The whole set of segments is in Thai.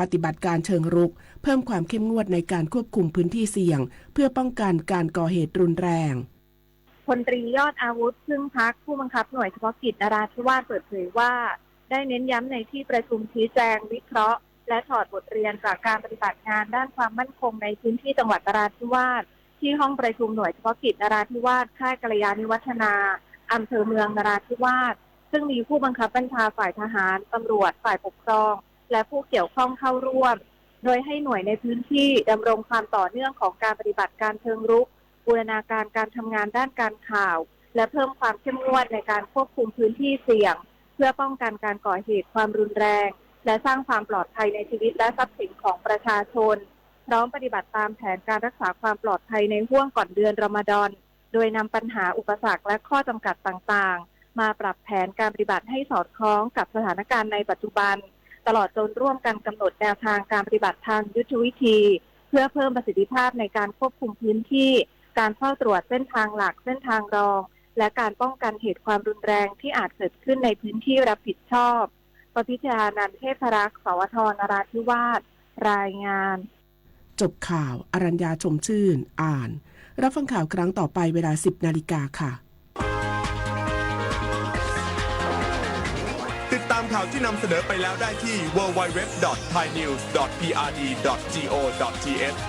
ปฏิบัติการเชิงรุกเพิ่มความเข้มงวดในการควบคุมพื้นที่เสี่ยงเพื่อป้องกันการก่อเหตุรุนแรงพลตรียอดอาวุธพึ่งพักผู้บังคับหน่วยเฉพาะกิจนราธิวาสเปิดเผยว่าได้เน้นย้ำในที่ประชุมชี้แจงวิเคราะห์และถอดบทเรียนจากการปฏิบัติงานด้านความมั่นคงในพื้นที่จังหวัดนราธิวาสที่ห้องประชุมหน่วยเฉพาะกิจนราธิวาสค่ายกัลยาณิวัฒนาอำเภอเมืองนราธิวาสซึ่งมีผู้บังคับบัญชาฝ่ายทหารตำรวจฝ่ายปกครองและผู้เกี่ยวข้องเข้าร่วมโดยให้หน่วยในพื้นที่ดำรงความต่อเนื่องของการปฏิบัติการเชิงรุกบูรณาการการทำงานด้านการข่าวและเพิ่มความเข้มงวดในการควบคุมพื้นที่เสี่ยงเพื่อป้องกันการก่อเหตุความรุนแรงและสร้างความปลอดภัยในชีวิตและทรัพย์สินของประชาชนพร้อมปฏิบัติตามแผนการรักษาความปลอดภัยในห่วงก่อนเดือนรอมฎอนโดยนำปัญหาอุปสรรคและข้อจำกัดต่างๆมาปรับแผนการปฏิบัติให้สอดคล้องกับสถานการณ์ในปัจจุบันตลอดจนร่วมกันกำหนดแนวทางการปฏิบัติทางยุทธวิธีเพื่อเพิ่มประสิทธิภาพในการควบคุมพื้นที่การเฝ้าตรวจเส้นทางหลักเส้นทางรองและการป้องกันเหตุความรุนแรงที่อาจเกิดขึ้นในพื้นที่รับผิดชอบปพิชญานันท์เทพรักษ์สวทนราธิวาสรายงานจบข่าวอรัญญาชมชื่นอ่านรับฟังข่าวครั้งต่อไปเวลา 10 นาฬิกาค่ะติดตามข่าวที่นำเสนอไปแล้วได้ที่ www.thainews.prd.go.th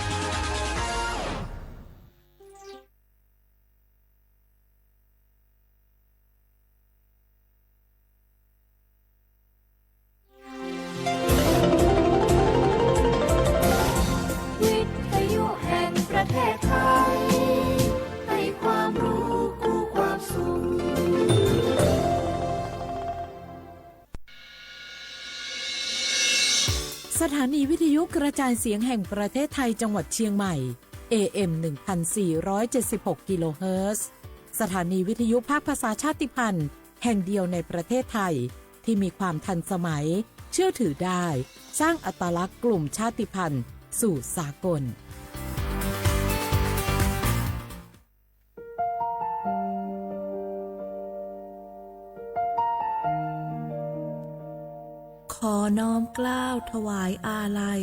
สถานีวิทยุกระจายเสียงแห่งประเทศไทยจังหวัดเชียงใหม่ AM 1476 กิโลเฮิรตซ์สถานีวิทยุภาคภาษาชาติพันธุ์แห่งเดียวในประเทศไทยที่มีความทันสมัยเชื่อถือได้สร้างอัตลักษณ์กลุ่มชาติพันธุ์สู่สากลขอน้อมเกล้าถวายอาลัย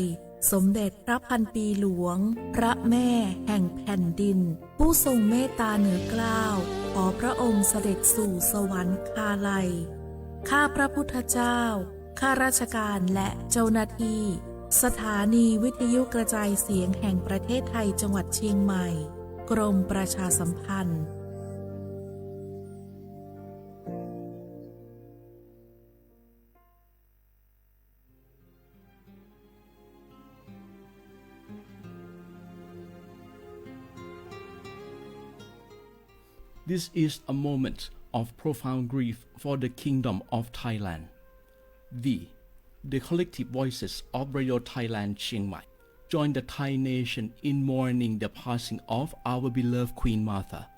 สมเด็จพระพันปีหลวงพระแม่แห่งแผ่นดินผู้ทรงเมตตาเหนือเกล้าขอพระองค์เสด็จสู่สวรรคาลัยข้าพระพุทธเจ้าข้าราชการและเจ้าหน้าที่สถานีวิทยุกระจายเสียงแห่งประเทศไทยจังหวัดเชียงใหม่กรมประชาสัมพันธ์This is a moment of profound grief for the Kingdom of Thailand. The collective voices of Radio Thailand Chiang Mai join the Thai nation in mourning the passing of our beloved Queen Martha,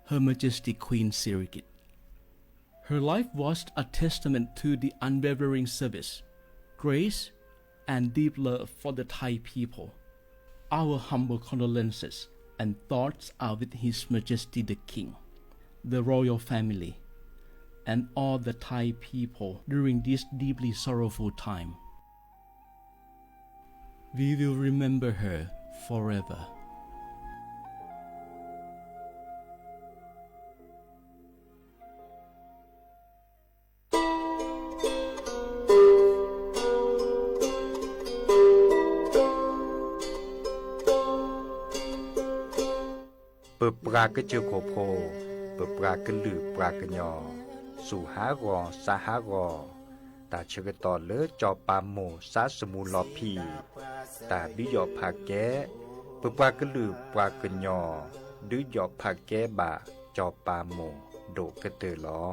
Her Majesty Queen Sirikit. Her life was a testament to the unwavering service, grace, and deep love for the Thai people. Our humble condolences and thoughts are with His Majesty the King, the royal family, and all the Thai people during this deeply sorrowful time. We will remember her forever.เปิดปรากเจอโคโพเปิดปรากลือปรากยอสู่หากอสหากอตาเชกตอเลจอปามโมสาสมูลอพีตาดิยอภาแกเปิดปรากลือปรากยอดือยอภาแกบาจอปามโมโดกระเตอลอ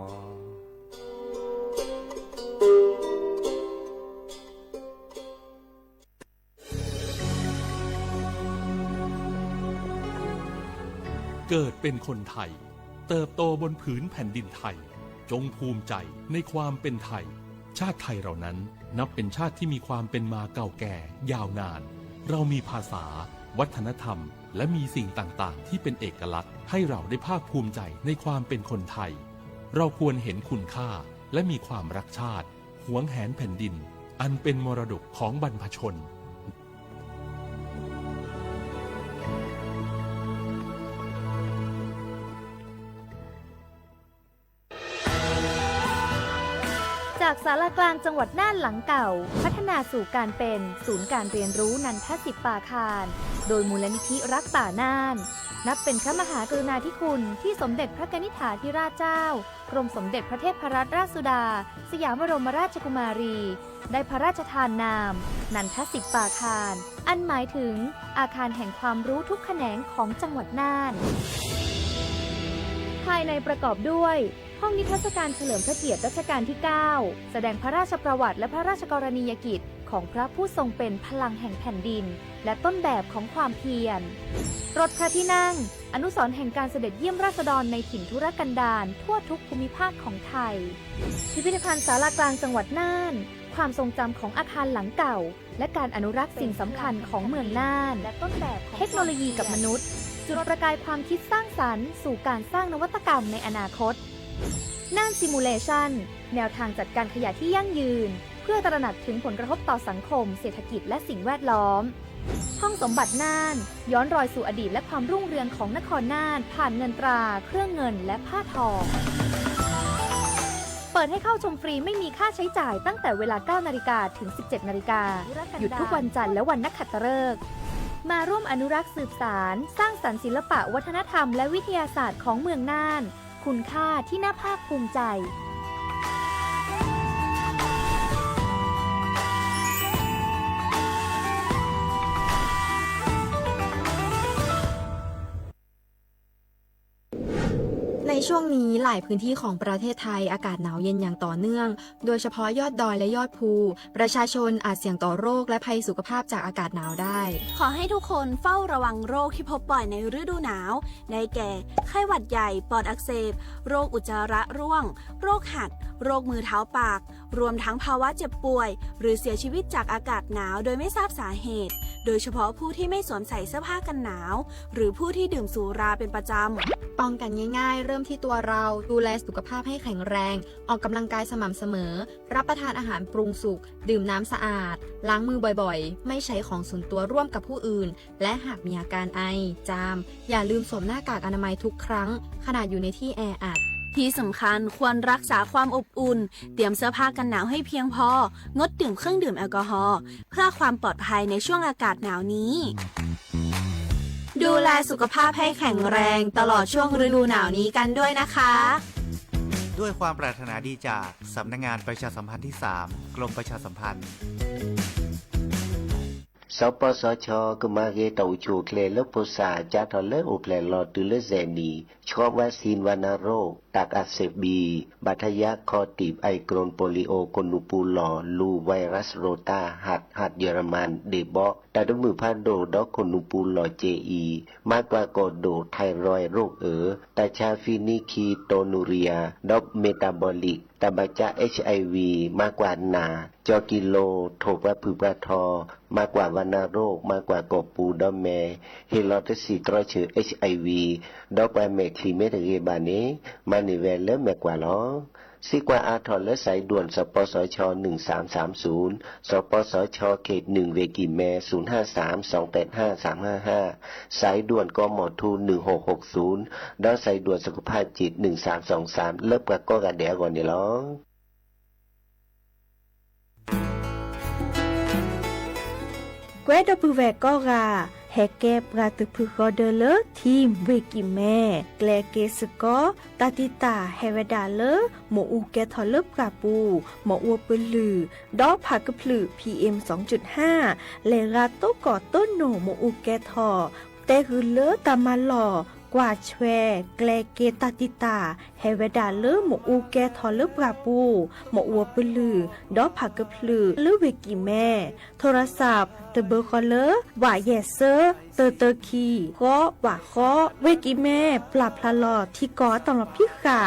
เกิดเป็นคนไทยเติบโตบนผืนแผ่นดินไทยจงภูมิใจในความเป็นไทยชาติไทยเรานั้นนับเป็นชาติที่มีความเป็นมาเก่าแก่ยาวนานเรามีภาษาวัฒนธรรมและมีสิ่งต่างๆที่เป็นเอกลักษณ์ให้เราได้ภาคภูมิใจในความเป็นคนไทยเราควรเห็นคุณค่าและมีความรักชาติหวงแหนแผ่นดิน อันเป็นมรดกของบรรพชนจากศาลากลางจังหวัดน่านหลังเก่าพัฒนาสู่การเป็นศูนย์การเรียนรู้นันทศิษย์ป่าคารโดยมูลนิธิรักป่าน่านนับเป็นพระมหากรุณาธิคุณที่สมเด็จพระกนิษฐาธิราชเจ้ากรมสมเด็จพระเทพรัตนราชสุดาสยามบรมราชกุมารีได้พระราชทานนามนันทศิษย์ป่าคารอันหมายถึงอาคารแห่งความรู้ทุกแขนงของจังหวัดน่านภายในประกอบด้วยห้องนิทรรศการเฉลิมพระเกียรติรัชกาลที่ 9 แสดงพระราชประวัติและพระราชกรณียกิจของพระผู้ทรงเป็นพลังแห่งแผ่นดินและต้นแบบของความเพียรรถพระที่นั่งอนุสรณ์แห่งการเสด็จเยี่ยมราษฎรในถิ่นทุรกันดารทั่วทุกภูมิภาคของไทยพิพิธภัณฑ์ศาลากลางจังหวัดน่านความทรงจำของอาคารหลังเก่าและการอนุรักษ์สิ่งสำคัญของเมืองน่านและต้นแบบเทคโนโลยีกับมนุษย์จุดประกายความคิดสร้างสรรค์สู่การสร้างนวัตกรรมในอนาคตน่านซิมูเลชันแนวทางจัดการขยะที่ยั่งยืนเพื่อตระหนักถึงผลกระทบต่อสังคมเศรษฐกิจและสิ่งแวดล้อมห้องสมบัติน่านย้อนรอยสู่อดีตและความรุ่งเรืองของนครน่านผ่านเงินตราเครื่องเงินและผ้าทองเปิดให้เข้าชมฟรีไม่มีค่าใช้จ่ายตั้งแต่เวลา 9 นาฬิกาถึง 17 นาฬิกาหยุดทุกวันจันทร์และวันนักขัตฤกษ์มาร่วมอนุรักษ์สืบสานสร้างสรรค์ศิลปะวัฒนธรรมและวิทยาศาสตร์ของเมืองน่านคุณค่าที่น่าภาคภูมิใจในช่วงนี้หลายพื้นที่ของประเทศไทยอากาศหนาวเย็นอย่างต่อเนื่องโดยเฉพาะยอดดอยและยอดภูประชาชนอาจเสี่ยงต่อโรคและภัยสุขภาพจากอากาศหนาวได้ ขอให้ทุกคนเฝ้าระวังโรคที่พบบ่อยในฤดูหนาวได้แก่ไข้หวัดใหญ่ปอดอักเสบโรคอุจจาระร่วงโรคหัดโรคมือเท้าปากรวมทั้งภาวะเจ็บป่วยหรือเสียชีวิตจากอากาศหนาวโดยไม่ทราบสาเหตุโดยเฉพาะผู้ที่ไม่สวมใส่เสื้อผ้ากันหนาวหรือผู้ที่ดื่มสุราเป็นประจำป้องกันง่ายๆเริ่มที่ตัวเราดูแลสุขภาพให้แข็งแรงออกกำลังกายสม่ำเสมอรับประทานอาหารปรุงสุกดื่มน้ำสะอาดล้างมือบ่อยๆไม่ใช้ของส่วนตัวร่วมกับผู้อื่นและหากมีอาการไอจามอย่าลืมสวมหน้ากากอนามัยทุกครั้งขณะอยู่ในที่แออัดที่สำคัญควรรักษาความอบอุ่นเตรียมเสื้อผ้ากันหนาวให้เพียงพองดดื่มเครื่องดื่มแอลกอฮอล์เพื่อความปลอดภัยในช่วงอากาศหนาวนี้ดูแลสุขภาพให้แข็งแรงตลอดช่วงฤดูหนาวนี้กันด้วยนะคะด้วยความปรารถนาดีจากสำนักงานประชาสัมพันธ์ที่ 3 กรมประชาสัมพันธ์สปสชกมาเกตาจูเคลลปุษาจัทเลอุเพลลอตุเลเซนีชอบวัคซีนวัณโรคตักอักเสบบีบัทยาคอติบไอกรนโปลิโอกนูปูลอลูไวรัสโรตาหัดเยอรมันเดบอตาดมือพันโดดอกนูปูลอเจอีมากกว่ากอโดไทรอยโรคตาชาฟินิคีโตนูเรียดอกเมตาบอลิกตาบาจา HIV มากกว่านาจอกิโลโทปะผือปะทอมากกว่าวัณโรคมากกว่ากอปูดอมแมเฮลอตสีตรอเชอ HIV ดอกแอเมคลีเมตเกบานีมานิเวลเลแมกว่าล้อซิกว่าอาทรและสายด่วนสปสช1330สปสชเขต1เวกิแม0532855355สายด่วนกมทู1660ดอสายด่วนสุขภาพจิต1323เลิกกับก็กะเดียก่อนนี่ล้อแกดปูแวก็กาแฮเก็บราตุพุกอเดเลทีมเวกิแม่แกลเกสกอตาติตาเฮเวดาเลหมอูแกทอลเลปราปูหมออัวปลือดอผักพลือ PM 2.5 เลราโตกอต้นโนหมอูแกทอเตคือเลตามาหล่อกว่าแชแกลเกตาติตาเฮเวดาเลหมอูแกทอลเลปราปูหมออัวปลือดอผักพลือเลเวกิแม่โทรศัพท์เบอร์คอลเลอร์ว่าแยเซอร์เตอคีก็ว่าข้อเวกิแม่ปรับพลาลอที่กอตลอดพิขา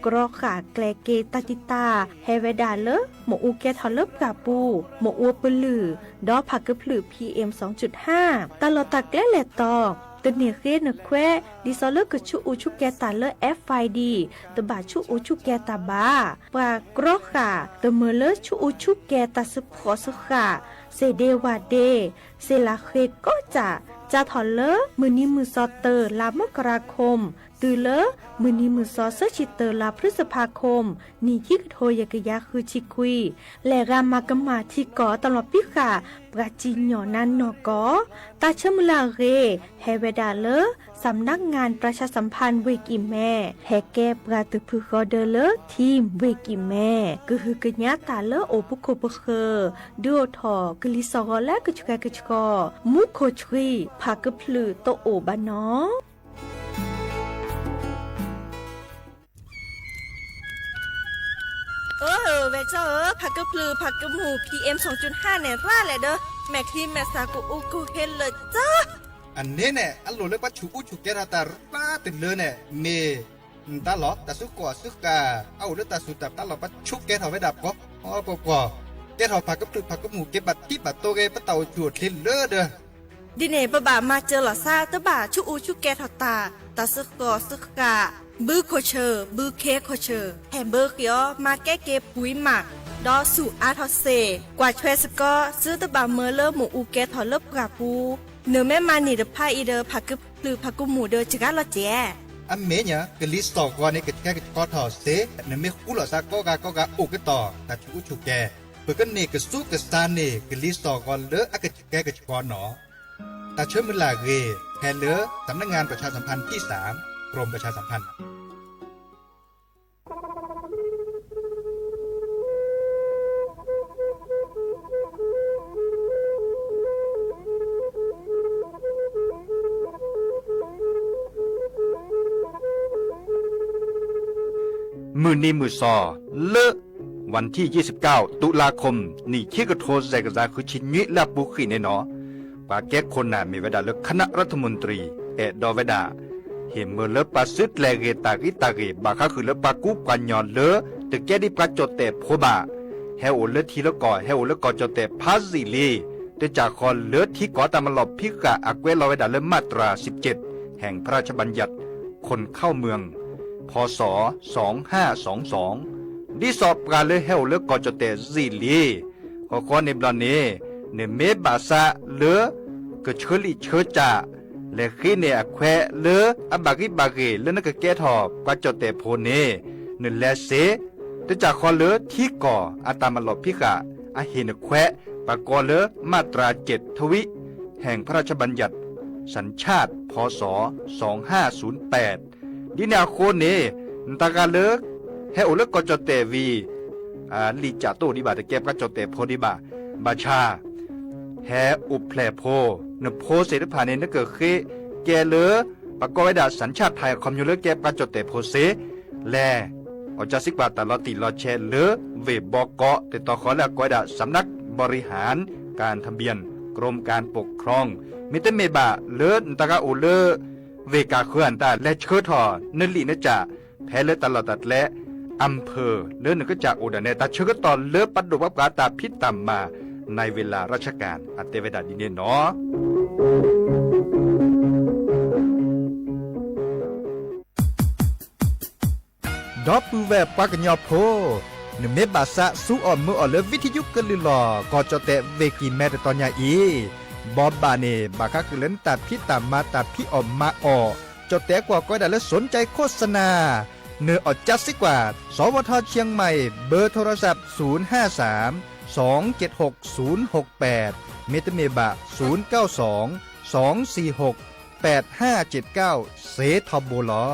กรอขาแกลเกตาติตาเฮเวดาเลหมอูแกทอลเลปราปูหมออัวปลือดอผักกะพลือ PM 2.5 ตลอดตะแกลเลตอ ตเนเรนแควดิซอเลกชูอูชูแกตาเลFID ตบาชูอูชูแกตาบาปรากรค่ะตเมเลชูอูชูแกตาสพอสค่ะเซเดวาเดเซลาเคก็จะถอนเลมือนี้มือซอเตอร์ลามกราคมตือเลมือนี้มือซอเซชิเตอร์ลาพฤษภาคมนี่คิกโทยกยาคือชิคุยและรามากมาที่ก่อตลอดพิค่ะปราจีนหยอนันนอกอตาเชมลาเรเฮเวดาเลสำนักงานประชาสัมพันธ์เวกิแม่แฮแกปราตึพึกอเดเลทีมเวกิแม่ก็คือกญาตาเลโอปุโคปเคดูทอกลิซอและกชกมุโคชรีพากพลือโตโอบานอเวเจ้าผักกระพลือผักกระหมู PM 2.5 เนี่ยร่าแหละเด้อแม่ครีมแม่สากูอูกูเฮนเลยจ้าอันนี้เนี่ยอันโหลเลยปัจจุอุจุเกราตาป้าติดเลยเนี่ยเมตาหลอตาสุกอสุกาเอาเลือตาสุตับตาหลอปัจจุแกถอไว้ดับก็อ๋อปอแกถอผักกระพลือผักกระหมูเก็บบัตรที่บัตรโตเกปะเต่าจวดลินเลอเด้อดิเน่ปะบ่ามาเจอหล่อซาตะบ่าชูอูชูแกถอตาตาสุกอสุกาบือโคเชอร์บือเคโคเชอร์แฮมเบอร์เขียวมาแก้เก็บปุ๋ยหมักดอสู่อาทอเซกว่าช่วยสก็ซื้อตะบ่าเมอเลอร์หมูอูแกถอเลิบกราปูเนื้อแม่มานี่เดพาอีเดอผักกึบหรือผักกุหมูเดอจิกาลอเจอันเมเนี่ยกลิสตอกว่านี่กแค่ก็ถอเสเนื้อไม่คู่หล่อซาก็กาโอกต่อตาชูอุจุแกเปิดกันนี่ก็สู้กับซานนี่กลิสตอกว่าเลออากาศแกก็ชอนหนอตาเชื่อมลาเกแทนเลอสำนักงานประชาสัมพันธ์ที่3กรมประชาสัมพันธ์มือนี้มือซอเลอะวันที่29ตุลาคมนี่คิกโทแซกซาคือชิญิลาปุขีเนเนาะปาแก้คนน่ะมีเวลาเลิกคณะรัฐมนตรีดอเวดาเห็นเมื่อเลปาซึดแลเกตาเกบาคาคือเลปากุปัญญอนเลตึกแกดิปาจดแต่โพบาเฮโอเลทีละก่อเฮโอเลก่อจดแต่พาซิลีแต่จากคอนเลที่ก่อตามลอบพิกะอักเวลอเวดาเลมาตรา17แห่งพระราชบัญญัติคนเข้าเมืองพศ2522ดิสอบกาเลเฮโอเลก่อจดแต่ซิลีก็ในบลเนเนเมบาซาเลก็เชลิเชจาและขี้เนอแควเลอบากิบาเกเลนกแกทอบกว่าจดแต่โพเนนแลเซแต่จากคอเลที่ก่ออาตามลอบพิกะอาเฮนแควปากอเลมาตรา7ทวิแห่งพระราชบัญญัติสัญชาติพศ2508ดินาโคเนตากาเลเฮโอเลก็จดแต่วีลิจาโตดิบาตะแกบก็จดแต่โพดิบาบาชาแฮอุแพลโพนโพเสดผ่านเนเกเคแกเลปากไว้ดาสัญชาติไทยคอมยูเลแกบก็จดแต่โพเสแลอจาสิกบาตลอติลอแชเลเวบอกอแต่ต่อขอแล้วก็ได้สำนักบริหารการทะเบียนกรมการปกครองมิเตเมบาเลตากาโอเลเวกาเคลื่อนตาและเชิดทอนลินจ่าแพ้เลตลอดตัดและอำเภอเลนก็จากโอดาเนตาเชิดตอนเลปัดดวับกาตาพิษตามมาในเวลาราชการอัตเตเวดาดินเนาะดอปูแวปากญอโพนเมบาซะสู้อ่อนมืออ่อนเลวิทยุกลือหลอก็จะแต่เวกิแม่ตอนยาอีบอบบาเนบาคักเล่นตัดพี่ตามมาตัดพี่ออมมาออจะแต่กว่าก็ได้และสนใจโฆษณาเนื้ออดจัดสิกว่าสวทเชียงใหม่เบอร์โทรศัพท์053-276-068เมตเมบะ092-246-8579เซทอมโบลอ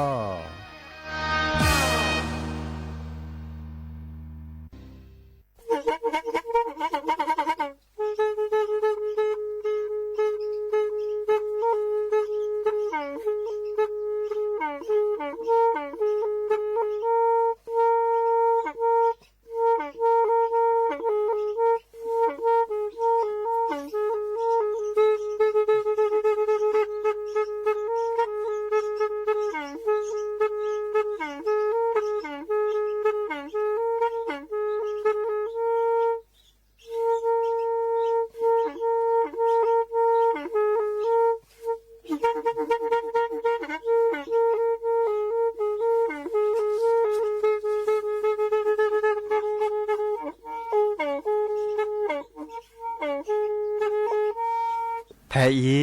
แทอี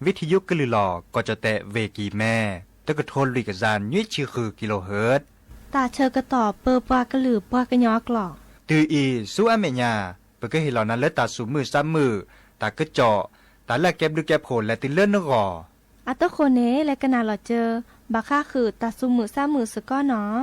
วิทยุกลือหลอก็จะแตะเวกีแม่ตะกะโทนลิกะซานยุ้ยชื่อคือกิโลเฮิรตซ์ตาเชอกระต่อเปอปากระหลือปากระยอกหลอกตืออีสู้อเมญาเปก็เห็นเหล่านั้นและตาสูมือซ้ำมือตากระเจาะตาแลกแก็บดูแก็บโผลและติเลื่อนนกออัตโคเนและกนาหลอเจอบาค่าคือตาซุมือซ้ำมือสก้อเนาะ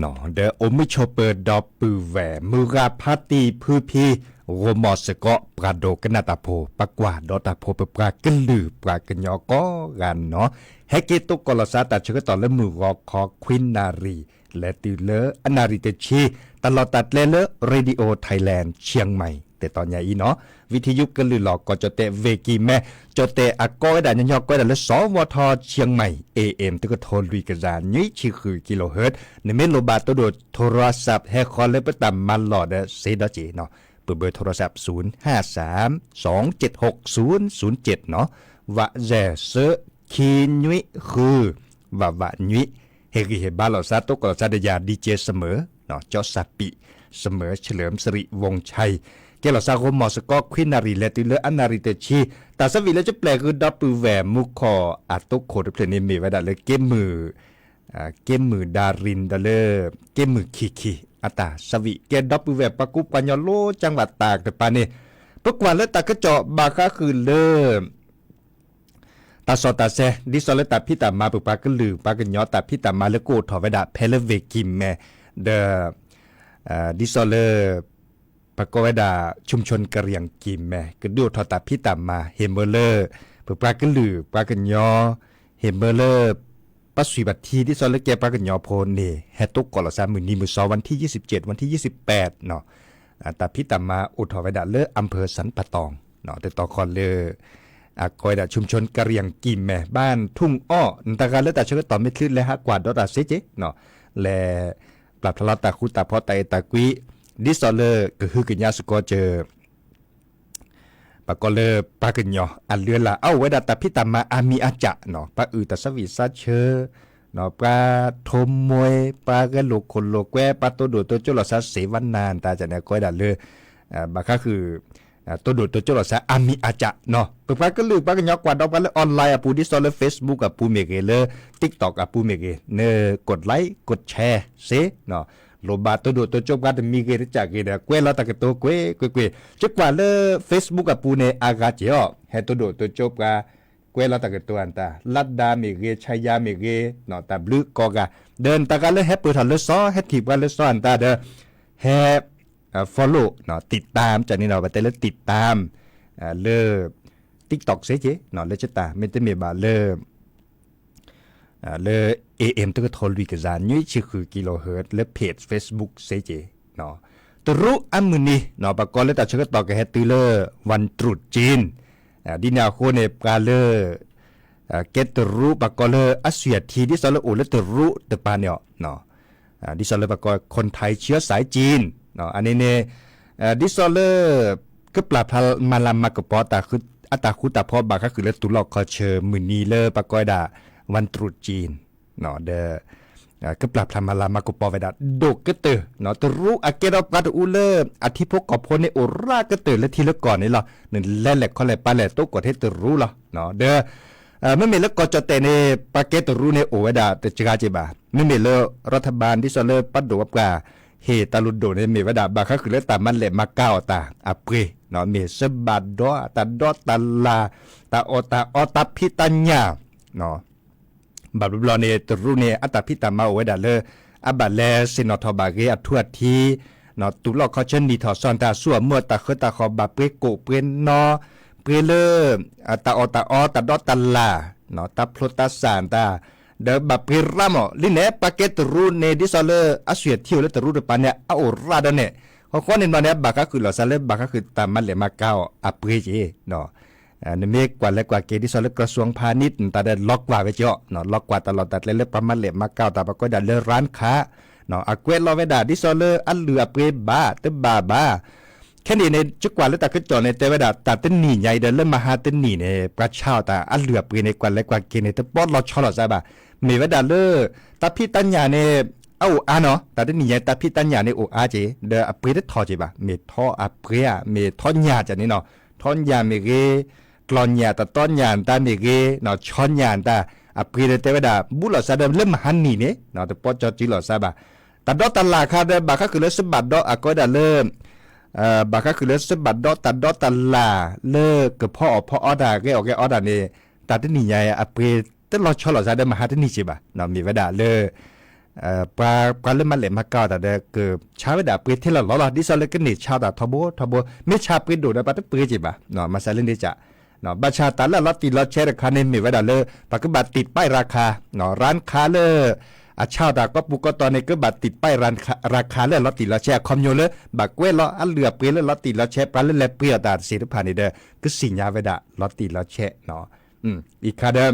หนอเดอโอมิโชเปอร์ดอปือแหวมือราพาตีพือพีโรมอสเกาะปราโดกนาตาโพปากว่าดอตาโพเปปรากะลือปรากะยอก็กันเนาะเฮเกตุกลสาตาชกตอและมือรอคอควินนารีและติเลออนาริเตชีตลอดตัดเลเลเรดิโอไทยแลนด์เชียงใหม่แต่ตอนใหญ่เนาะวิทยุกะลือหลอกก็จะเตเวกีแม่จะเตอากอยดานยอกอยดาและสวทเชียงใหม่ AM ตึกโทนลุยกระจานยี่ชื่อคือกิโลเฮิรตซ์ในเมโลบาตโดดโทรศัพท์แฮคอนและประตามมันหลอดเซดเจเนาะเบอร์โทรศัพท์053-276-007เนาะวะแจเซคีนุยคือวะวะนุยเฮกิเฮบาลอซาตกลซาดยาดีเจเสมอ เนาะเจ้าสัปิเสมอเฉลิมสิริวงศ์ชัยเกลซาโคมอสกอควินารีและตุเลอนาริเตชีแต่สวิแล้วจะแปลคือดับปือแหวมุคออาตุโคดเพลนี่มีไว้ได้เลยเกมมือดารินดาเลเกมมือคีอัตาสวิเกดับปือแหวปากุปัญญโลจังหวัดตากแต่ปานี่ปกวันแล้วตากระเจาะบาคาคือเลิตาสอตาเซดิสอเลตาพิตามาปุปากะลือปากะญอตาพิตามาเลโกถอไว้ดาเพลเวกิมแมเดดิสอเลปากวดาชุมชนกะเหรี่ยงกิมแม่กระดูทอตาพิตามมาเฮมเบอร์เลอร์ปปลากะลือปลากะญอเฮมเบอร์เลอร์ปัสสุบัตทีที่ซอลแกปลากะญอโพเนแฮตุกกอลซามื้อนี้มื้อ2วันที่27วันที่28เนาะตาพิตามาอุทอไวดาเลออำเภอสันปะตองเนาะแต่ตอคอนเลอกอยดาชุมชนกะเหรี่ยงกิมแม่บ้านทุ่งอ้อตะกาเลตาเชกตอไม่คลื่นและฮักกว่าดอตาเซเจเนาะและปรับทลาตาคุตาพอไตตะกุยดิสอเลอร์ก็คือกิญญาสกอเจอปากอเลอร์ปากญญออันเลือละเอาไว้ดัตตาพิตามาอามีอาจะเนาะปาอือตาสวิซาเชอเนาะปลาทมมวยปลากะโลกคนโลกแกปลาตัวโดดตัวโจลซาเสวันนานตาจะเนี่ยก้อยดันเลยบาค่าคือตัวโดดตัวโจลซาอามีอาจะเนาะปลากะลือปลากญญอกว่าดอกกันเลยออนไลน์ปูดิสอเลอร์ Facebook ปูเมเกเลอร์ TikTok ปูเมเกเนกดไลค์กดแชร์เซเนาะโลบาตัวดูตัวจบกันมีเกณฑ์จากเกณฑ์เกวลาตะกตัวเกวจุกว่าเล Facebook กับปูเนอากาเจอให้ตัวดูตัวจบกันเกวลาตะกตัวอันตาลัดดามีเกชัยยามีเกเนาะตาบลึกกอกาเดินตะกันเลยให้เปิดทันเลยซ้อให้ถีบกันเลยซ้ออันตาเด้อให้follow เนาะติดตามจากนี้เราไปแต่ละติดตามเล TikTok เสเจเนาะเลจะตาไม่ได้มีบาเลAM ตัวก็ทอลุยกันจานยุ่ยชื่อคือกิโลเฮิรตซ์และเพจ Facebook เซเจเนาะตรุอันมือนี้เนาะปากกอเลตาเชก็ต่อกับเฮตุเลวันตรุษจีนดินาโคเนปกาเลเกตรุปากกอเลอาเซียทีดิซอลโอเลตรุตปาเนาะเนาะดิซอลปากกอคนไทยเชื้อสายจีนเนาะอันนี้เนี่ยดิซอลก็ปราบมาลามากปอตาคืออัตาคุตาพอบาก็คือเลตุลอกคอเชอมือนี้เลปากกอดาวันตรุษจีนเนาะเดก็ปรับธรรมลามากปอไวดาโดกก็เตอเนาะตรู้อาเกดอกาตอูเลอธิพกกอบพลในโอราก็เตอและทีละก่อนนี่ล่ะนั่นแลกข้อแลปาแลตกกดให้ตรู้ล่ะเนาะเดไม่มีแล้วก็จะแต่ในปาเกตรู้ในโอไวดาแต่จกาจิบาไม่มีแล้วรัฐบาลที่ซอเลปัดโดกับกาเฮตาลุดโดในมีไวดาบาก็คือเลตามันแหลมาก้าวตาอเปเนาะมีสบาดดอตาดอตาลาตาอตาพิตัญญาเนาะบาบลอเนตรูเนอัตพิตามาไว้ดาเลอบาเลสินอทบาเกอทั่วทีเนาะตุลอกเขาเช่นดีถอซอนตาสั่วมัวตาเคตาขอบาเปโกเปนนอเปเลตาอตาดอตาลาเนาะตาพลตาสานตาเดบาเปรามอลิเนปาเกตรูเนดิซอเลอเสียเที่ยวเลตรูเดปาเนี่ยอโอราดเนเขาข้อนี้มาเนี่ยบาก็คือเราซาเลบาก็คือตามันเลมาเก้าอเปเจเนาะในเมฆกว่าและกว่าเกดิสอลกระทรวงพาณิชย์แต่ได้ล็อกกว่าไปเจาะเนาะล็อกกว่าตลอดแต่เรื่องประมาณเหลี่ยมมาเก้าแต่ปรากฏได้เรื่องร้านค้าเนาะอเกวลอเวดาดิสอลอันเหลือเปบาเตบาแค่นี้ในจุกว่าแล้วแต่ก็จอในเตเวดาแต่เต้นหนีใหญ่เดินเริ่มมาหาเต้นหนีในประชาแต่อันเหลือเปในกว่าและกว่าเกในเตปอดเราชอลใช่ป่ะมีเวดาเลอตาพี่ตัญญาในเอาเนาะแต่เต้นหนีใหญ่ตาพี่ตัญญาในโออาเจเดอเปได้ทอจีป่ะมีท่ออเปรียมีท่อนยาจากนี้เนาะท่อนยามีเกกลอนยาตาต้นยานตาเมเกเนาะช้อนยานตาอเปรเตเวดาบุลซาเดเริ่มหันนี่เนี่ยเนาะแต่ปอจอจิลซาบะตาดอตาลาคาเดบาก็คือเลสบัดดอก็ได้เริ่มบาก็คือเลสบัดดอตาลาเลิกกับพ่ออดาแกออกแกอดาเนี่ยตาที่นี่ใหญ่อเปรเตลอชอลซาเดมาหาที่นี่จิบะเนาะมีเวดาเลปลาเริ่มมาเล่นมาเก่าแต่เด็กเกิดชาวเวดาเปรที่เราล้อดิซอลก็หนีชาวแต่ทบไม่ชาเปรดูได้ปะตั้งเปรจิบะเนาะมาใส่เรื่องนี้จ้ะเนาะบัชาตาละลอตติลอเชราคาในมีไว้ดาเลปากบัตรติดป้ายราคาเนาะร้านค้าเลอาชาวดาก็ปุกตอนในก็บัตรติดป้ายราคาเลลอตติลอเชคอมโยเลบักเวลอันเหลือเปรียลอตติลอเชปลาเลเปรียตาสีทุพานี่เด้อก็สิญญาไว้ดาลอตติลอเชเนาะอีกคาเดิม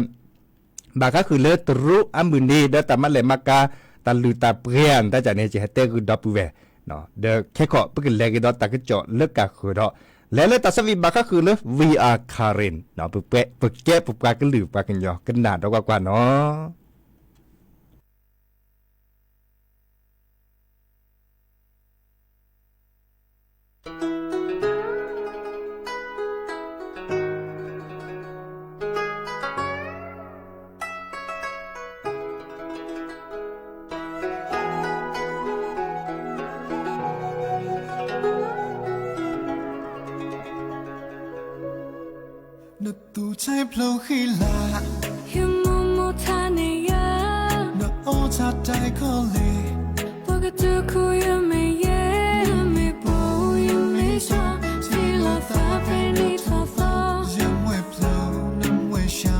บาก็คือเลตรุอัมบุนีเด้อตามันเลมากาตาลือตาเปรียนแต่จากนี้จะให้เตคือดับเวเนาะเด้อแค่ขอเพื่อเลกดอตาก็เจาะเลิกกะคือดอแล้วตัดสวิบาก็คือเลย VR คารินเนาะปุ๊บแกะปุ๊บกาก็ลือปากันยอกันหนาดกว่าเนาะ tu chai plo khila hiu mo mo tha ne ya no o cha dai ko le po ka tu ku ya me ye me po ya me sha si la fa pe ni tha fa ya mwe plo na mwe sha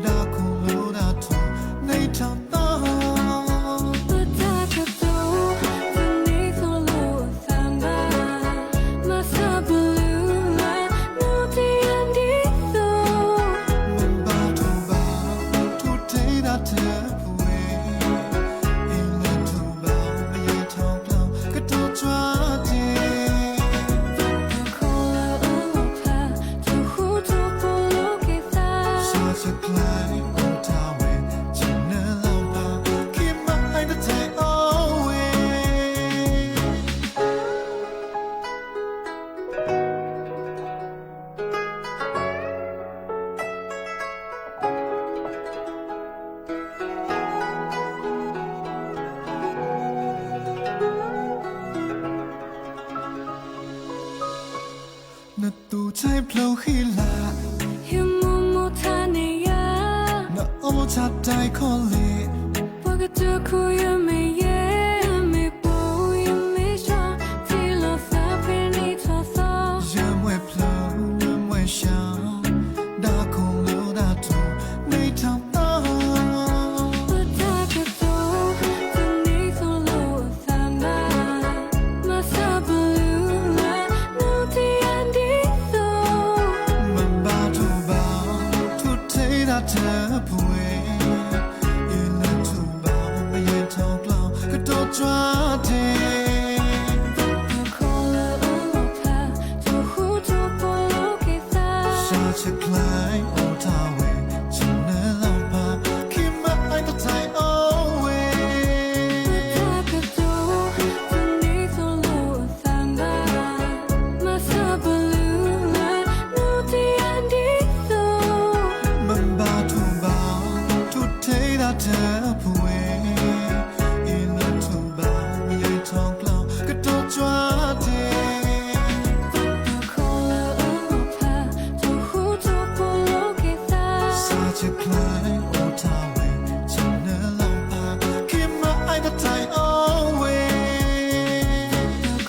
da ku lo da tu nei ta ta pa ta ka tu tu ni so lo sa ba ma sa blue la no ti andi so men ba tu te da te pwe in la tu ba me ye thong plo ka tu chwa je ko la o pa tu hu tu po lo ke sa sa se klai o ta we chin na lo ba ki ma ai da te always 那都在飘起啦， hiu mo mo tha ne ya 那我查在可里， po ka tu ku ya me ye me po ya me sha si la fa pe ni tha fa 人会飘，人会想，大空流大土，没长大。 pa ta ka tu tu ni so lo sa ba ma sa blue la no ti andi so 门把土包，土推大这不为，一人土包没人头包，可多抓的。 ko la o pa tu hu tu po lo ke sa 下起来我他为，只能老怕，起码爱的太 always。 pa ta ka tu tu ni so lo sa ba ma sa blue la no ti andi so 门把土包，土推大这不为，一人土包没人头包，可多抓的。 ko la o pa tu hu tu po lo ke sa 下起来我他为，只能老怕，起码爱的太 always。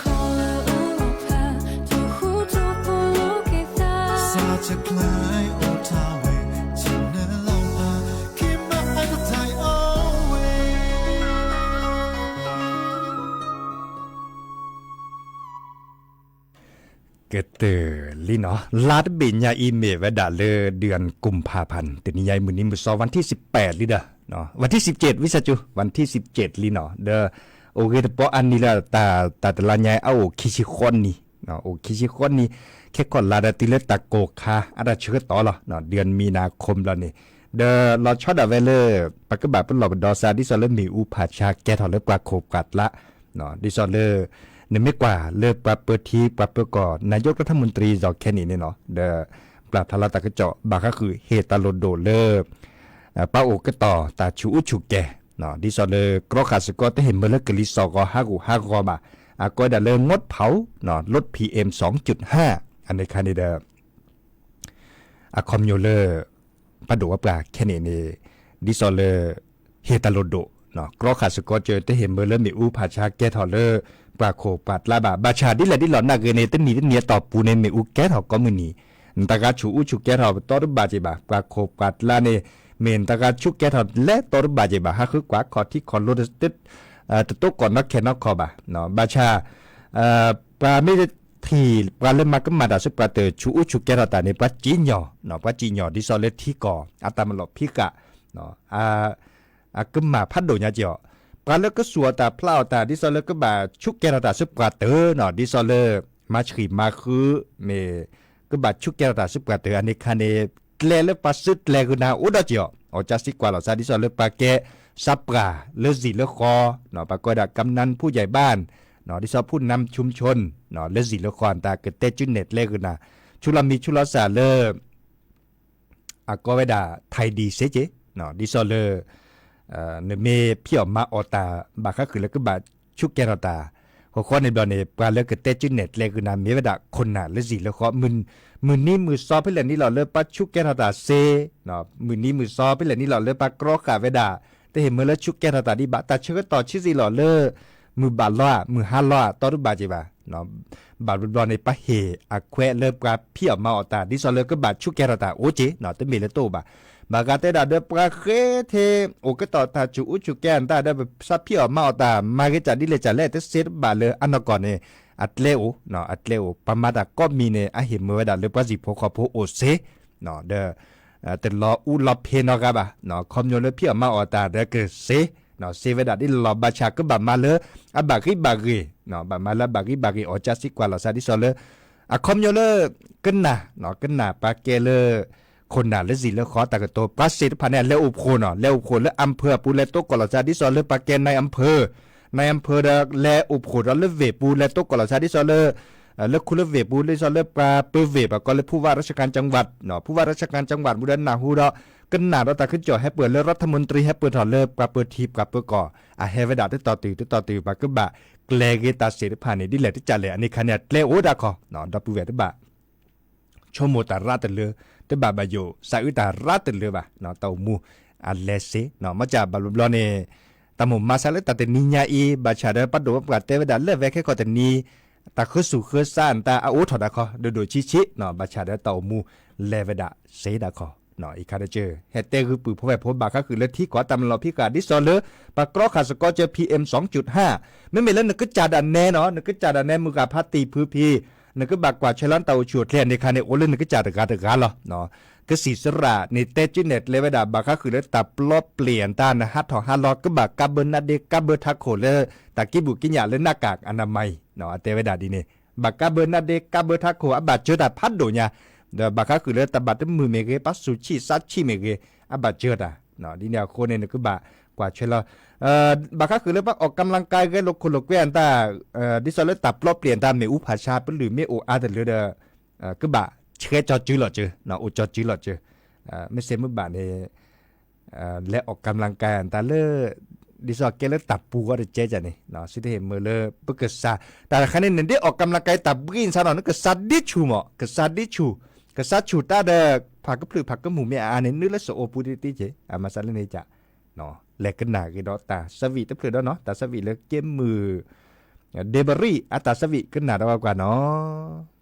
ko la o pa tu hu tu po lo ke sa 下起来我他为，只能老怕，起码爱的太 always。 เกิดเตอลีเนาะลาดเบญญาอีเมวดาเลเดือนกุมภาพันธ์แต่นิยายมื้อนี้มื้อซอวันที่18ลีเด้อเนาะวันที่17วิสาจุวันที่17ลีเนาะเด้อโอเคแต่ปออันนี้ละตาตะลายายเอาคิชิคอนนี่เนาะโอคิชิคอนนี่แค่ก่อนลาดติเลตะโกคาอะดาเชื่อต่อเหรอเนาะเดือนมีนาคมแล้วนี่เด้อเราชอดาเวเลปักกะบาเปิ้นหลอกดอซาดิซอเลมีอูผาชาแกทอเลปลาโคกัดละเนาะดิซอเลในไม่กว่าเลิกปรับเปิดทีปรับเปิดก่อนนายกรัฐมนตรีจอกแค่นี้เนี่ยเนาะเด้อปรับทาราตะกะเจาะบาก็คือเฮตาโลโดเลิกป้าโอก็ต่อตาชูอุชูแกเนาะดิซอเลกรอขาสกอตเห็นเมื่อเลิกกะลิซอก็5 กอมาก็ได้เลิกงดเผาเนาะลด PM 2.5 อันในคันนี้เด้อคอมโยเลป้าโดว่าปลาแค่นี้นี่ดิซอเลเฮตาโลโดเนาะกรอขาสกอเจอเห็นเมื่อเลิกมีอูผาชาแกทอเลปลาโคปัดลาบาบาชาดิละดิหลอนนักเกเนตนีเนียต่อปูเนเมอุแกทอกอมือนีตากาชูอุชุแกทอตอรบาเจบาปลาโคปัดลาเนเมนตากาชุแกทอและตอรบาเจบาฮะคือกว่าขอที่คอนโลดติดตะโตก่อนนักแค่นักคอบาเนาะบาชาปลาไม่ได้ทีปลาเล่นมาก็มาดาสุปลาเตอชูอุชุแกทอตาในปลาจีนหยอเนาะปลาจีนหยอดิซอเลที่ก่ออาตามหลบพิกะเนาะก็มาพัดโดญาเจาะปลาเลือกก็สัวตาพลาวตาดิซอเลก็บาชุกแกระตาซุปกาเตอเนาะดิซอเลมาฉีมาคือเมก็บาชุกแกระตาซุปกาเตออันนี้คันเนเลเลปาซึดเลกุนาอุดาเจาะอจัสิกว่าเราซาดิซอเลปาแกซับปลาเลสีเลคอเนาะปากดากำนันผู้ใหญ่บ้านเนาะดิซอผู้นำชุมชนเนาะเลสีเลคอนตาเกเตจุเน็ตเลกุนาชุลามีชุลาซาเลก็เวดาไทยดีเซเจเนาะดิซอเลเนเมพี่ออกมาออตาบาก็คือแล้วก็บาชุกแกรตา หัวข้อในบอลเนี่ยปลาเลือกเตจิเน็ตเลยคือนามีเวดาคนหนาและสิแล้วข้อมือนี้มือซอไปเลยนี่เราเลือกปัดชุกแกนตาเซเนาะมือนี้มือซอไปเลยนี่เราเลือกปัดกรอกขาเวดาแต่เห็นมือเลือกชุกแกนตาดีบะแต่เชื่อต่อชิสิเราเลือกมือบาล้อมือ5ล้อต่อรูปบาจีบะเนาะบาดบอลในปะเฮอะแควเลือกปลาเพี้ยมาออกตาดิซอเลือกก็บาดชุกแกนตาโอเจเนาะแต่มีเลโตบะบากาเตดาเดปราเคเทโอก็ต่อตาจูอุจูแกนตาได้แบบซับเพียวมาอตามาเกจัดดิเลจัดแลแต่เซตบาเลอันก่อนเนี่ยอัตเลโอเนาะอัตเลโอปามาดาก็มีเนี่ยอะเห็นเมื่อดาเลปราสิโพคอโพโอเซเนาะเดแต่รออุลอเพนอกะบะเนาะคอมโยเลเพียวมาอตาเดกเซเนาะเซเวดาดิลอบาชาก็บามาเลอะบากิบากีเนาะบามาละบากิบากีออจัสซิกว่าลอซาดิซอเลอะคอมโยเลกันนะเนาะกันนะปาเกเลคนน่ะและสิเลขอตากโตปราสิทธิ์พันเนี่ยแล้วอุปโคนเนาะแล้วอุปโคนและอำเภอปูและโตกอลซาดิซอเลปาเกนในอำเภอและอุปโคนและเวปูและโตกอลซาดิซอเลและคุณเวปูและซอเลปาเปเวปก็เลยผู้ว่าราชการจังหวัดเนาะผู้ว่าราชการจังหวัดบุรีรัมย์ฮูดอกันหนาเราตาขึ้นจ่อให้เปิดเลยรัฐมนตรีให้เปิดถอดเลยปาเปิดทีบกับเปิดก่ออะเฮเวดาต่อตือปากบะเกลเกตาเสริพันนี่ดิแลที่จัดเลยอันนี้คันเนี่ยเลโอดาคอเนาะดับปูเวตบะชโมตาราตเลแต่บาบาโยสาอุตาราตเลบะเนาะตามูอัลเลเซเนาะมาจากบาลบลอเนตามุมาซาเลตาเตนิญาอีบาชาเดปัดโดปกาเตเวดาเลเวแค่คอเตนีตาคือสู่คือซ่านตาอาอุถอดาคอโดยชิเนาะบาชาเดตามูเลเวดาเซดาคอเนาะอีคาเดเจอเฮเตคือปือพ่อแม่พ่อบาคือเลที่กว่าตามลอพิกาดิซอเลปากรอขาสกอเจอ PM 2.5ไม่แล้วนึกจาดันแน่เนาะนึกจาดันแน่มือกาพัตตีพื้พีนึกบากกว่าเชลันเตาชูดแทนในคาเนโอเลนึกจาดกาหรอเนาะก็สีสระในเตจิเน็ตเลเวดาบาคือเลตับลบเปลี่ยนตานะฮัทถอฮัลลอก็บากกาเบนาเดกาเบทักโคเลตากิบุกิญญาเลหน้ากากอนามัยเนาะเตเวดาดีเนี่ยบากกาเบนาเดกาเบทักโคอบาเจอดาพัดโดเนี่ยเดบาคือเลตบัดมือเมเกปัสสุชิซัชิเมเกอบาเจอดาเนาะดีเนี่ยโคเนนึกบากว่าเชลบางครั้งคือเรื่องว่าออกกำลังกายก็ลกคนลกแว่นตาดิสเลตับรอบเปลี่ยนตามเมอุภาชาเป็นหรือเมอุอาแต่เรือก็บ่าเชื่อจอจื้อหล่อเจอเนาะอุจอจื้อหล่อเจอไม่เซมือบ่าเนี่ยและออกกำลังกายตาเลือดิสอเกลตับปูก็จะเจ๊จันนี่เนาะสิที่เห็นมือเลือปกษาแต่ครั้งนี้เนี่ยได้ออกกำลังกายตับกินซะหน่อยนึกก็ซัดดิชูหมอกซัดดิชูก็ซัดชูตาเด็กผักก็พลือผักก็หมูเมียเนี่ยนึกแล้วโสโอปูดิเจมาซัดเล่นในจ่าเนาะแลกกันหนากี่ดอตาสวีตะเพื่อดอเนาะตาสวีเลยเกมมือเดบรี่อัตาสวีกันหนาดกว่าเนาะ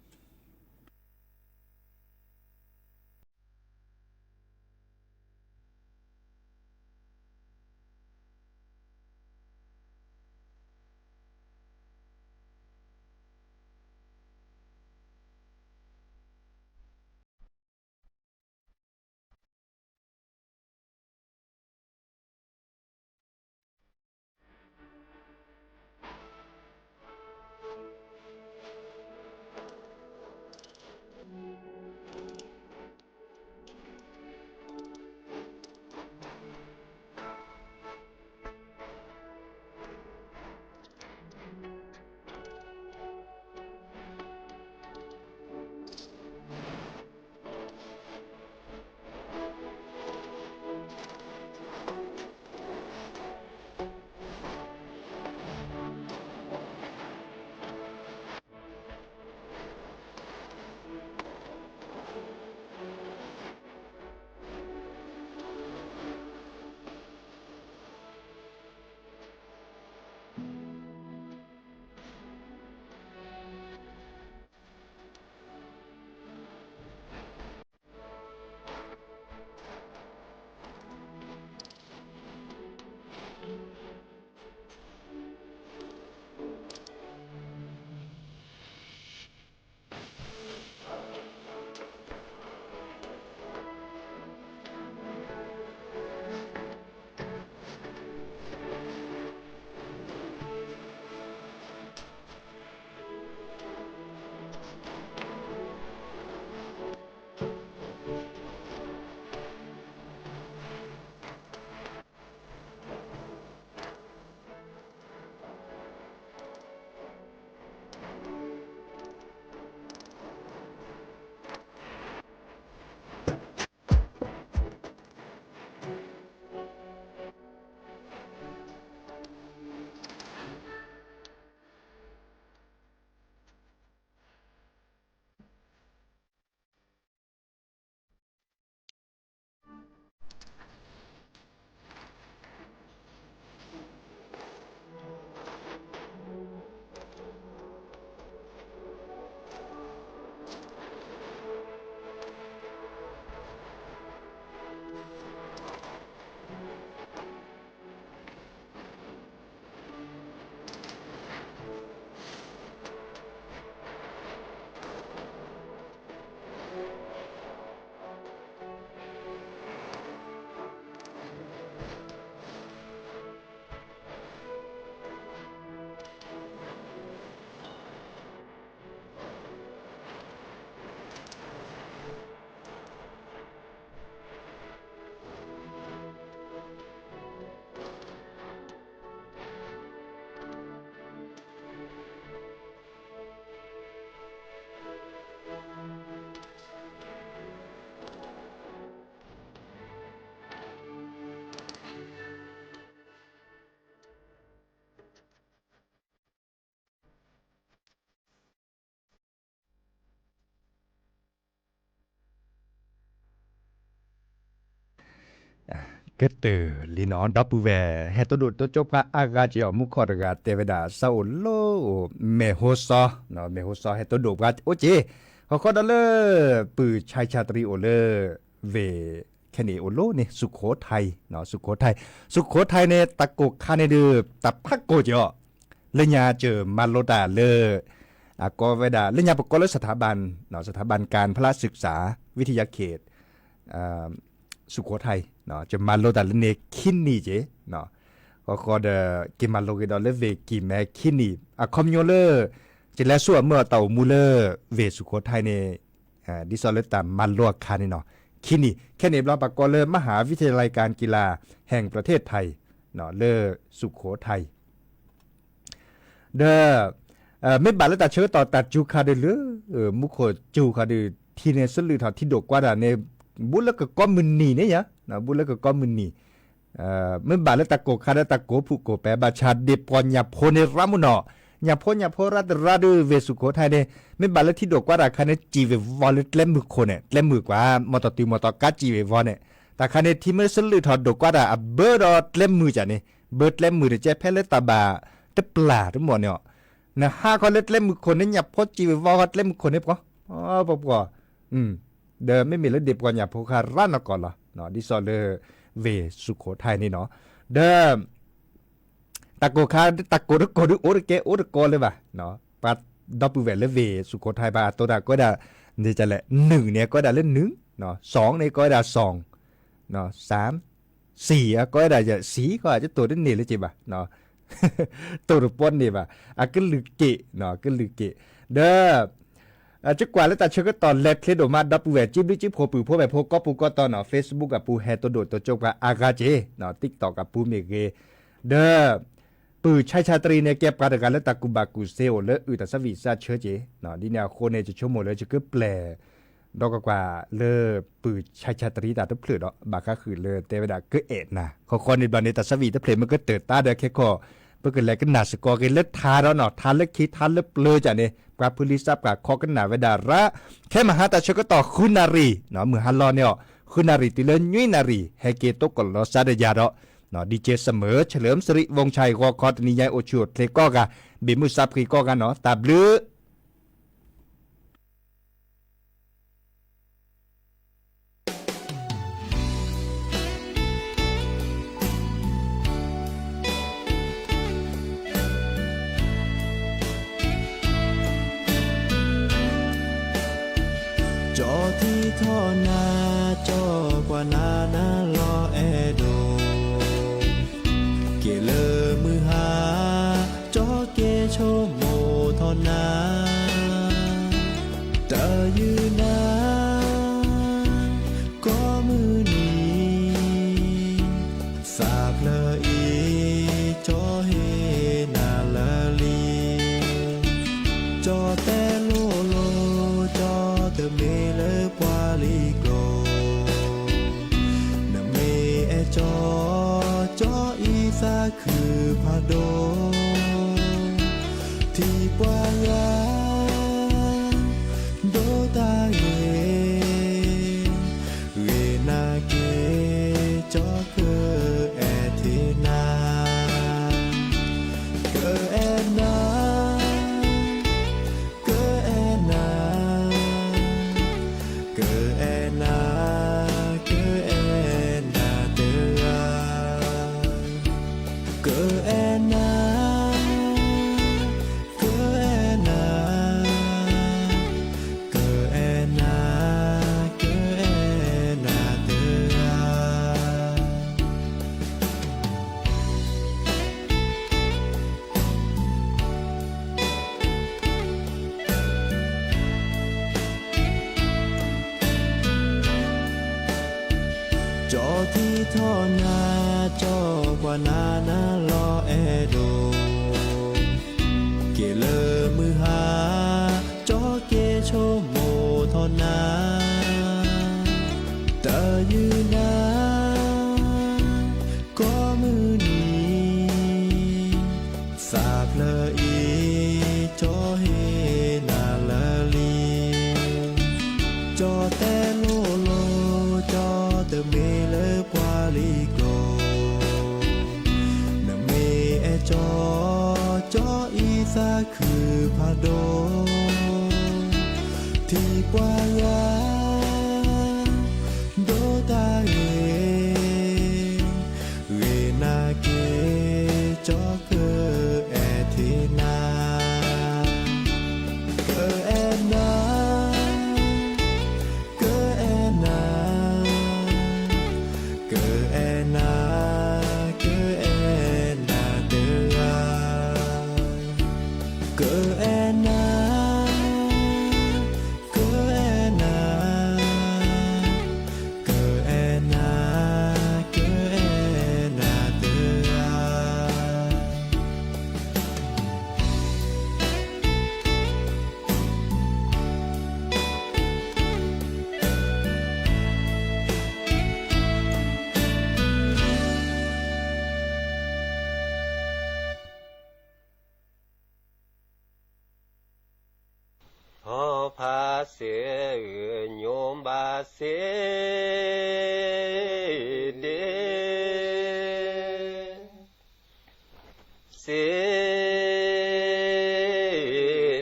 ก็เตอลีนอนดับปูแวเฮตดุตจบกะอากาจิอมุขอดกะเตเวดาซาโอโลเมโฮซอเนาะเมโฮซอเฮตดุกะโอเจขอดอเลปือชายชาตรีโอเลเวแค่นี้โอโลนี่สุโขทัยเนาะสุโขทัยในตะกกคาในเดือตะพักโกจอเลยญาเจอมาโลดาเลก็เวดาเลยญาประกอบสถาบันเนาะสถาบันการพละศึกษาวิทยาเขตสุโขทัยเนาะจะมาโลดาเลเนคินนี่เจเนาะก็เดกิมาโลกดอเลเวกิแมคินนี่คอมโยเลจะแล้วส่วนเมื่อเต่ามูเลเวสุโขทัยในดิซอลเลตามาโลคานี่เนาะคินี่แค่นี้เราประกอบเลยมหาวิทยาลัยการกีฬาแห่งประเทศไทยเนาะเลสุโขทัยเดไม่บาดแล้วแต่เชื้อต่อตัดจูคาเดลมุโคจูคาเดทีเนสลือถอดที่ดกกว่าในบุลก็ก้อมือนีเนี่ยนะบุลก็ก้อมือนีไม่บาดแล้วตะโกคาเดตะโกผู้โกแปบาชาเดปอนยาโพเนรามุนอยาโพรัดราดูเวสุโขทัยเนี่ยไม่บาดแล้วที่ดกกว่าคันเนี่ยจีเววอลเล่มมือคนเนี่ยเล่มมือกว่ามอตติมอตกัดจีเววอลเนี่ยแต่คันเนี่ยที่เมื่อสลือถอดดกกว่าเบิร์ดเล่มมือจ้ะเนี่ยเบิร์ดเล่มมือเจ๊เพลตาบาแต่ปลาทั้งหมดเนี่ยนะห้าก็เล่มมือคนเนี่ยหยับพอจีวอลเล่มมือคนเนี่ยปะปะเดิมไม่มีแล้วเด็บก่อนหยับพอคาร้านก่อนเหรอเนาะดิซอเลเวสุโขทัยนี่เนาะเดิมตะโกคาตะโกตะโกดูโอระเกโอระโกเลยป่ะเนาะปัดดับเบิลเลเวสุโขทัยป่ะตัวดาก็ได้นี่จะแหละ1เนี่ยก็ได้เล่น1เนาะ2เนี่ยก็ได้2เนาะ3 4ก็ได้จะ4ก็อาจจะตัวได้นี่เลยจิบ่ะเนาะตัวรูปป้นนี่ป่ะก็ลึกเกเนาะก็ลึกเกเด้อจักกว่าแล้วแต่เชื่อก็ตอนเล็กเคล็ดออกมาดับเวจิบลิจิโพปือโพแบบโพก็ปูก็ตอนเนาะ Facebook กับปูแฮตัวโดดตัวจบกับอากาเจเนาะ TikTok กับปูเมเกเด้อปือชายชาตรีเนี่ยแก็บการกันแล้วตะกุบากุเซลและอือตะสวีซาเชื้อเจเนาะดิแนวโคเนจะชั่วโมงแล้วจะก็แปลดอกกว่าเลอปือชายชาตรีตาตะเพลือดอกบาก็คือเลอเตเวดาก็เอ็ดนะขอในบันในตะสวีตะเพลมันก็เติร์ดตาเด้อแค่ขอเพื่อกันแล้วก็หนาสกอร์กันเลือดทาแล้วเนาะทาเลือดคิดทาเลือดเปลือยจ้ะเนี่ยกว่าพุลิซับกับคอกันหนาเวดาระแค่มหาตาชก็ต่อคุณนารีเนาะมือฮัลลอเนี่ยคุณนารีติเลนยุยนารีเฮเกโตกลอซาเดยาดอเนาะดีเจเสมอเฉลิมสิริวงชัยกอคอตนิยายโอชูดเลก็กะบิมุซับคีก็กันเนาะตาบลือจอที่ท่อนาจอกว่านานาลอแอโดเกเลอมือหาจอเกโชโมท่อนาตายืนนาก็มือนี้สาบเลออีจอเฮนาลาลีจอแต่โลโลจอเตเมเลปวาลิโกนเมเอจอจออีซาคือพาโดที่ปวายาโดตาเยเรนาเกจอเกแอเทนาเกแอนาจอที่ท่อนาจอกว่านานาลอแอโดเกเลอมือหาจอเกโชโมท่อนาตายืนนาก็มือนี้สาบเลออีจอเฮนาลาลีจอแต่โลโลจอเตเมเลปวาลิโก โดที่ปวายาโดตาเเรนาเกจอเคแอเทนาเกแอนาเกแอนาเกแอนาเกแอนาเดอาเกแอนาเกแอนาเกแอนาเกแอนาเดอา พอพาเสียโยมบาเสเดเส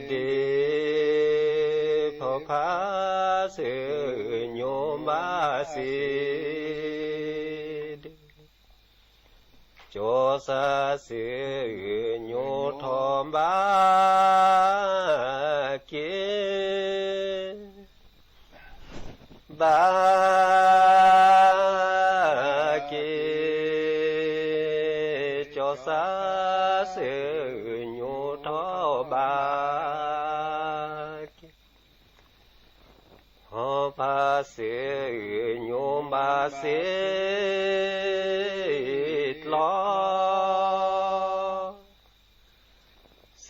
เดพอพาเสียโยมบาเสเดโจสาเสียโยทอมบาเกบาเกจอสาเสโยทอบาเกฮอพาเสโยมบาเสลอเส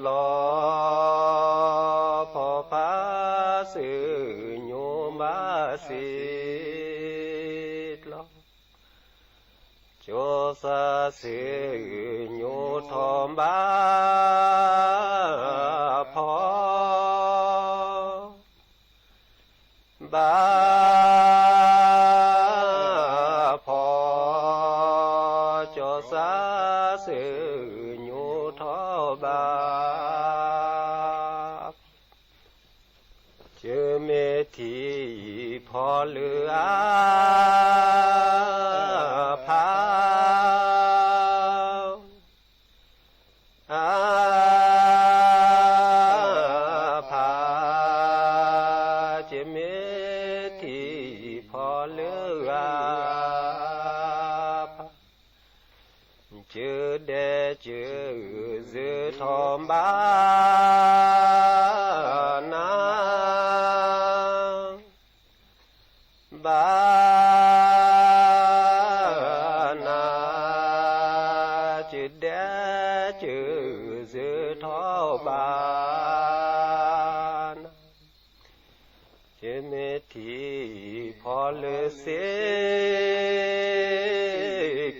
ลอพอพาเสโยมบาเสลอโจสาเสโยทอมบาพอบาพอจอสาเสโยทอบาเจอเมธีพอเหลือพาพาเจเมธีพอเหลือเจอเดเจอเสือทอมบานาบานาเจอเดเจอเสือทอบานาเจเมธีพอเลเส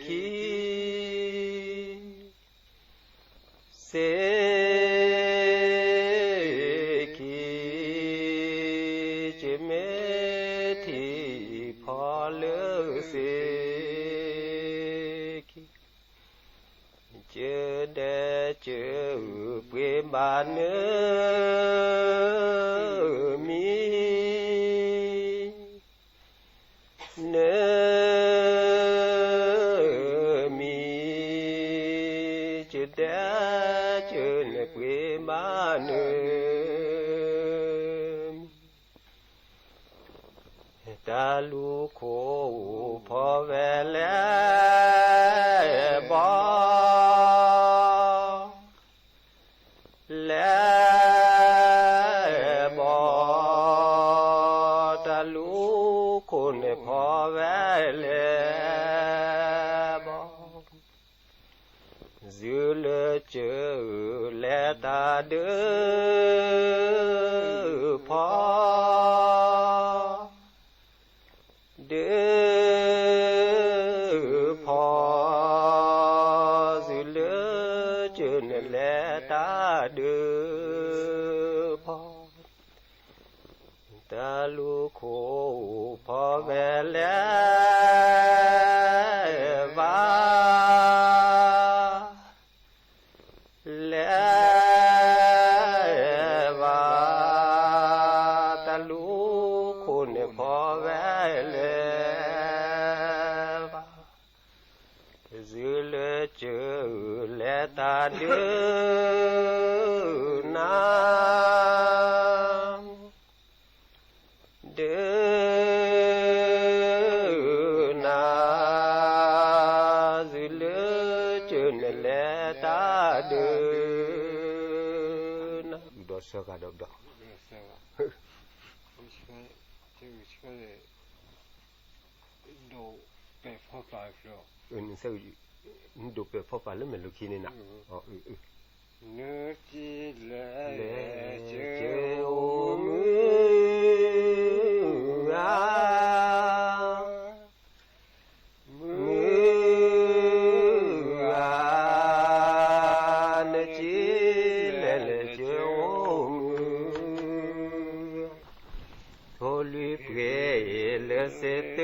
คีเสคีเจเมธีพอเลเสคีเจอเดเจอเปรมบานเนมีเนมีเจอเดเจอเนเปรมบานเนตาลูโคพอแวแลบอแลบอตาลูโคนพอแวแลบอจือเลเจอแลตาเด้อพอเด้อพอสิเลเจอเนแลตาเด้อพอตาลูโคพอแวแลวา และว่าตะลูคุณพอแวเลยจือเลเจอและตาเดือนเดือจือเลเจอและตาเดือนดอสกาดอกนี่เซลนี่ดูเปพ่อปลาแล้วมันลูกขี้นี่นะอ๋อเนื้อจีเล่เจ้ามือเนื้อจีเล่เจ้ามือโทลุเปเลเสต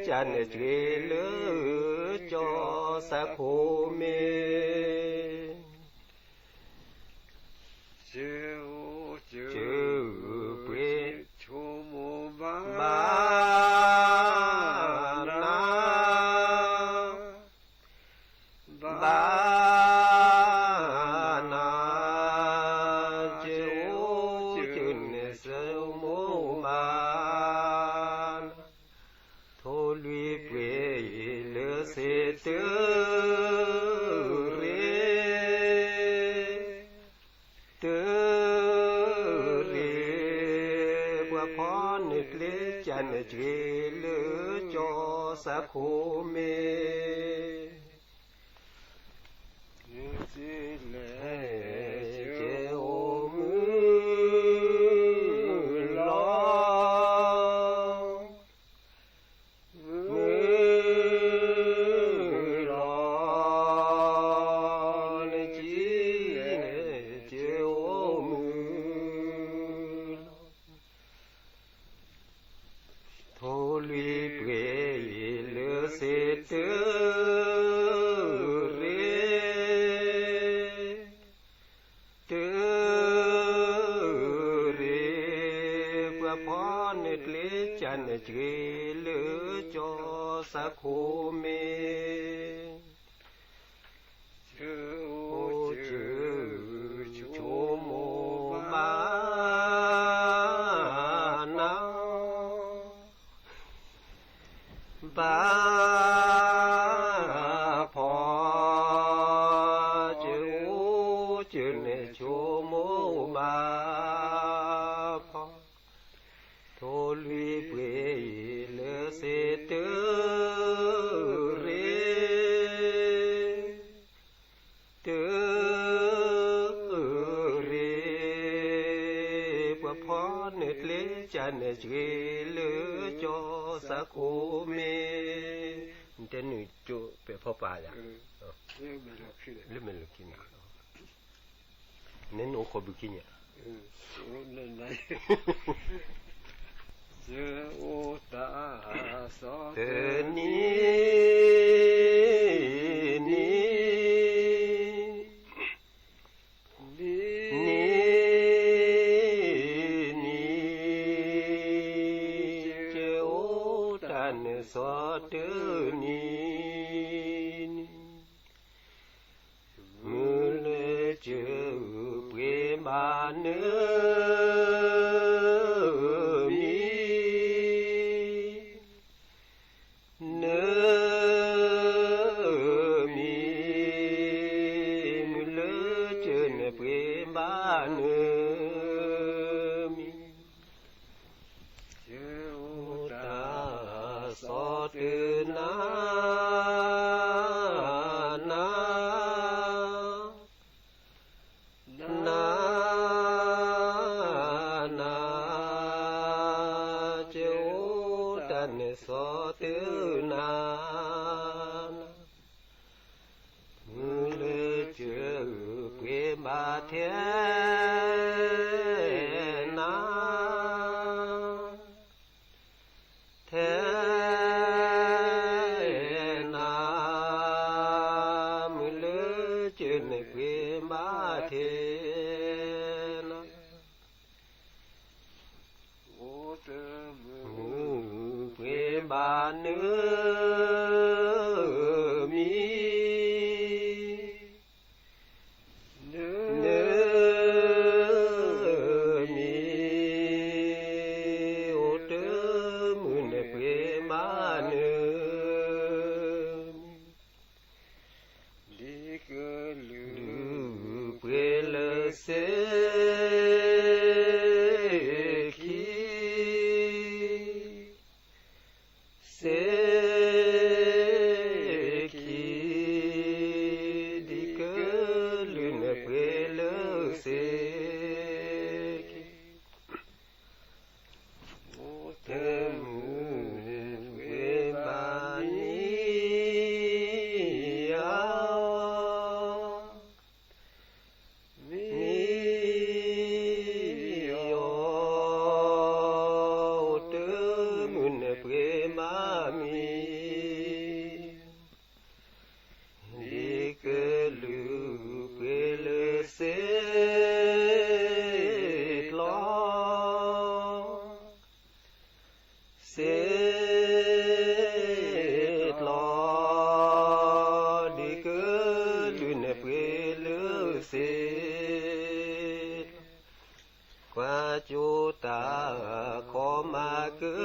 จันทร์เลจอสักโคเมเจ้าเปรตชมบานาเจ้าจุนเสมมาโทลุเปเลเสตเรเตเรปะพรเกลจันเจเลจอสักโคเมจิเลเจ้ามือลอจันทร์เลจอสักโคเมเจ้าชมบานาบาพอเจ้าจุนชมบาพอโทลุเปเลเสตเรเตเรปะพรเกลจันเจเลจอสักโคเมเดนุจุเปพ่อปลาละเรื่องมันลูกขี้นะเน้นโอคบุกิเนี่ยเจ้าตาสอเธอนี่เจ้าตันสอเธอนี่มือเลเจ้าเปรมาเนื้อสอตือนามือเลเจอเปมาเทนา บาเนื้อมีเนื้อมีโอเตมือเนเปมาเนื้อดีเกลือเปลเสจุตาขอมาเกิ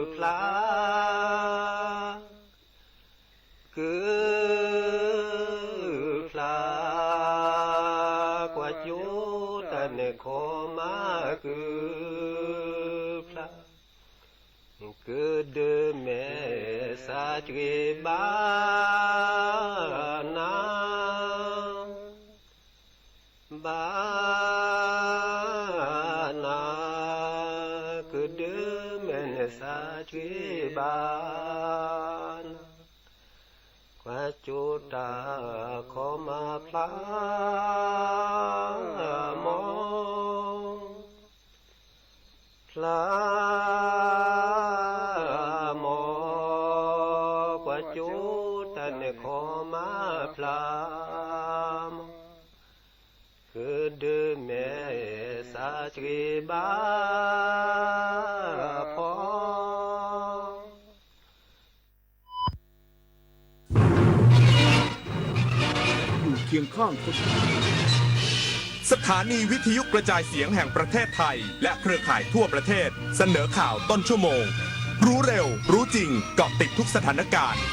ดพลาเกิดพลากว่าจุตาเนี่ยขอมาเกิดพลาเกิดเดิมแม่สาเจบานาบานาคือเดิมแม่นสาชีบานกว่าจุตาขอมาพลามองพลามอกว่าจุตาเนี่ยขอมาพลามคือเดิมแม่สาชีบาพอ อยู่เคียงข้างคนสถานีวิทยุกระจายเสียงแห่งประเทศไทยและเครือข่ายทั่วประเทศเสนอข่าวต้นชั่วโมง รู้เร็วรู้จริงเกาะติดทุกสถานการณ์